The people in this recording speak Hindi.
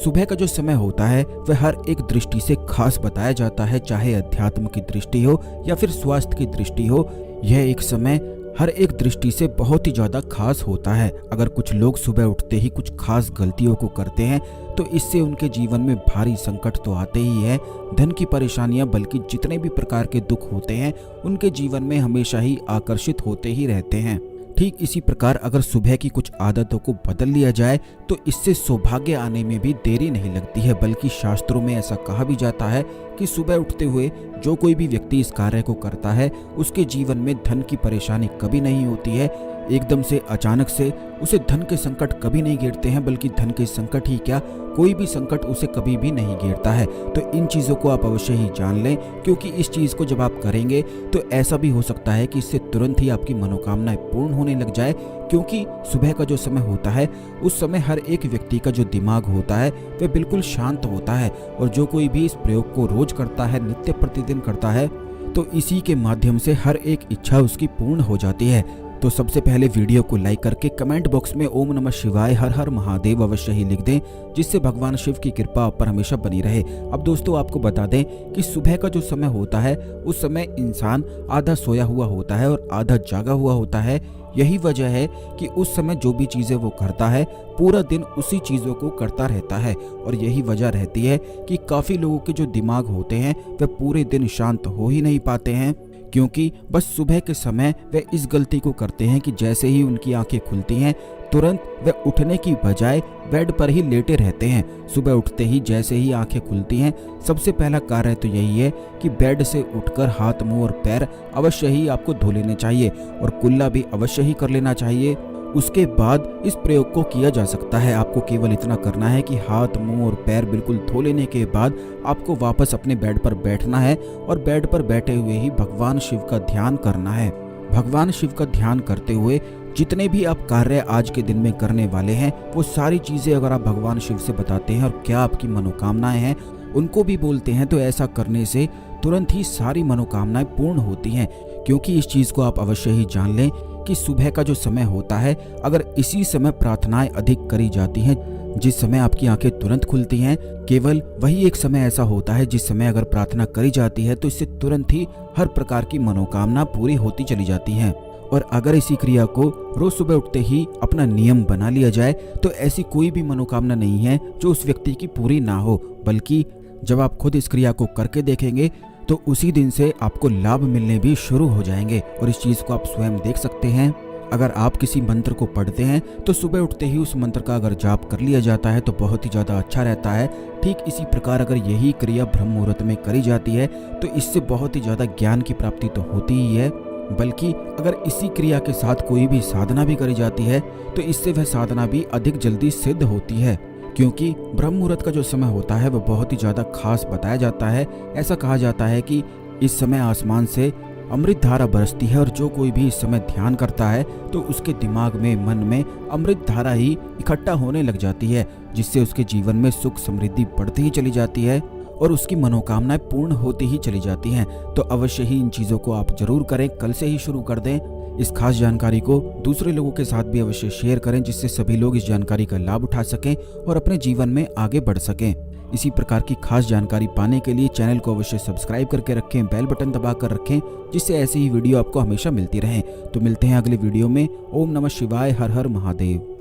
सुबह का जो समय होता है वह हर एक दृष्टि से खास बताया जाता है, चाहे अध्यात्म की दृष्टि हो या फिर स्वास्थ्य की दृष्टि हो। यह एक समय हर एक दृष्टि से बहुत ही ज़्यादा खास होता है। अगर कुछ लोग सुबह उठते ही कुछ खास गलतियों को करते हैं तो इससे उनके जीवन में भारी संकट तो आते ही है, धन की परेशानियां बल्कि जितने भी प्रकार के दुख होते हैं उनके जीवन में हमेशा ही आकर्षित होते ही रहते हैं। ठीक इसी प्रकार अगर सुबह की कुछ आदतों को बदल लिया जाए तो इससे सौभाग्य आने में भी देरी नहीं लगती है, बल्कि शास्त्रों में ऐसा कहा भी जाता है कि सुबह उठते हुए जो कोई भी व्यक्ति इस कार्य को करता है उसके जीवन में धन की परेशानी कभी नहीं होती है। एकदम से अचानक से उसे धन के संकट कभी नहीं घेरते हैं, बल्कि धन के संकट ही क्या, कोई भी संकट उसे कभी भी नहीं घेरता है। तो इन चीज़ों को आप अवश्य ही जान लें, क्योंकि इस चीज़ को जब आप करेंगे तो ऐसा भी हो सकता है कि इससे तुरंत ही आपकी मनोकामनाएं पूर्ण होने लग जाए। क्योंकि सुबह का जो समय होता है उस समय हर एक व्यक्ति का जो दिमाग होता है वह बिल्कुल शांत होता है, और जो कोई भी इस प्रयोग को रोज करता है, नित्य प्रतिदिन करता है, तो इसी के माध्यम से हर एक इच्छा उसकी पूर्ण हो जाती है। तो सबसे पहले वीडियो को लाइक करके कमेंट बॉक्स में ओम नमः शिवाय हर हर महादेव अवश्य ही लिख दें, जिससे भगवान शिव की कृपा आप पर हमेशा बनी रहे। अब दोस्तों आपको बता दें कि सुबह का जो समय होता है उस समय इंसान आधा सोया हुआ होता है और आधा जागा हुआ होता है। यही वजह है कि उस समय जो भी चीज़ें वो करता है पूरा दिन उसी चीज़ों को करता रहता है, और यही वजह रहती है कि काफ़ी लोगों के जो दिमाग होते हैं वह पूरे दिन शांत हो ही नहीं पाते हैं, क्योंकि बस सुबह के समय वे इस गलती को करते हैं कि जैसे ही उनकी आंखें खुलती हैं तुरंत वे उठने की बजाय बेड पर ही लेटे रहते हैं। सुबह उठते ही जैसे ही आंखें खुलती हैं सबसे पहला कार्य तो यही है कि बेड से उठकर हाथ, मुंह और पैर अवश्य ही आपको धो लेने चाहिए, और कुल्ला भी अवश्य ही कर लेना चाहिए। उसके बाद इस प्रयोग को किया जा सकता है। आपको केवल इतना करना है कि हाथ, मुंह और पैर बिल्कुल धो लेने के बाद आपको वापस अपने बेड पर बैठना है, और बेड पर बैठे हुए ही भगवान शिव का ध्यान करना है। भगवान शिव का ध्यान करते हुए जितने भी आप कार्य आज के दिन में करने वाले हैं वो सारी चीज़ें अगर आप भगवान शिव से बताते हैं और क्या आपकी मनोकामनाएं हैं उनको भी बोलते हैं, तो ऐसा करने से तुरंत ही सारी मनोकामनाएं पूर्ण होती हैं। क्योंकि इस चीज़ को आप अवश्य ही जान लें कि सुबह का जो समय होता है अगर इसी समय प्रार्थनाएं अधिक करी जाती हैं, जिस समय आपकी आंखें तुरंत खुलती हैं, केवल वही एक समय ऐसा होता है जिस समय अगर प्रार्थना करी जाती है तो इससे तुरंत ही हर प्रकार की मनोकामना पूरी होती चली जाती हैं। और अगर इसी क्रिया को रोज सुबह उठते ही अपना नियम बना लिया जाए तो ऐसी कोई भी मनोकामना नहीं है जो उस व्यक्ति की पूरी ना हो, बल्कि जब आप खुद इस क्रिया को करके देखेंगे तो उसी दिन से आपको लाभ मिलने भी शुरू हो जाएंगे। और इस चीज़ को आप स्वयं देख सकते हैं। अगर आप किसी मंत्र को पढ़ते हैं तो सुबह उठते ही उस मंत्र का अगर जाप कर लिया जाता है तो बहुत ही ज़्यादा अच्छा रहता है। ठीक इसी प्रकार अगर यही क्रिया ब्रह्म मुहूर्त में करी जाती है तो इससे बहुत ही ज़्यादा ज्ञान की प्राप्ति तो होती ही है, बल्कि अगर इसी क्रिया के साथ कोई भी साधना भी करी जाती है तो इससे वह साधना भी अधिक जल्दी सिद्ध होती है। क्योंकि ब्रह्म मुहूर्त का जो समय होता है वह बहुत ही ज़्यादा खास बताया जाता है। ऐसा कहा जाता है कि इस समय आसमान से अमृत धारा बरसती है, और जो कोई भी इस समय ध्यान करता है तो उसके दिमाग में, मन में अमृत धारा ही इकट्ठा होने लग जाती है, जिससे उसके जीवन में सुख समृद्धि बढ़ती ही चली जाती है और उसकी मनोकामनाएं पूर्ण होती ही चली जाती हैं। तो अवश्य ही इन चीज़ों को आप जरूर करें, कल से ही शुरू कर दें। इस खास जानकारी को दूसरे लोगों के साथ भी अवश्य शेयर करें, जिससे सभी लोग इस जानकारी का लाभ उठा सकें और अपने जीवन में आगे बढ़ सकें। इसी प्रकार की खास जानकारी पाने के लिए चैनल को अवश्य सब्सक्राइब करके रखें, बेल बटन दबा कर रखें, जिससे ऐसी ही वीडियो आपको हमेशा मिलती रहें। तो मिलते हैं अगले वीडियो में। ओम नमः शिवाय, हर हर महादेव।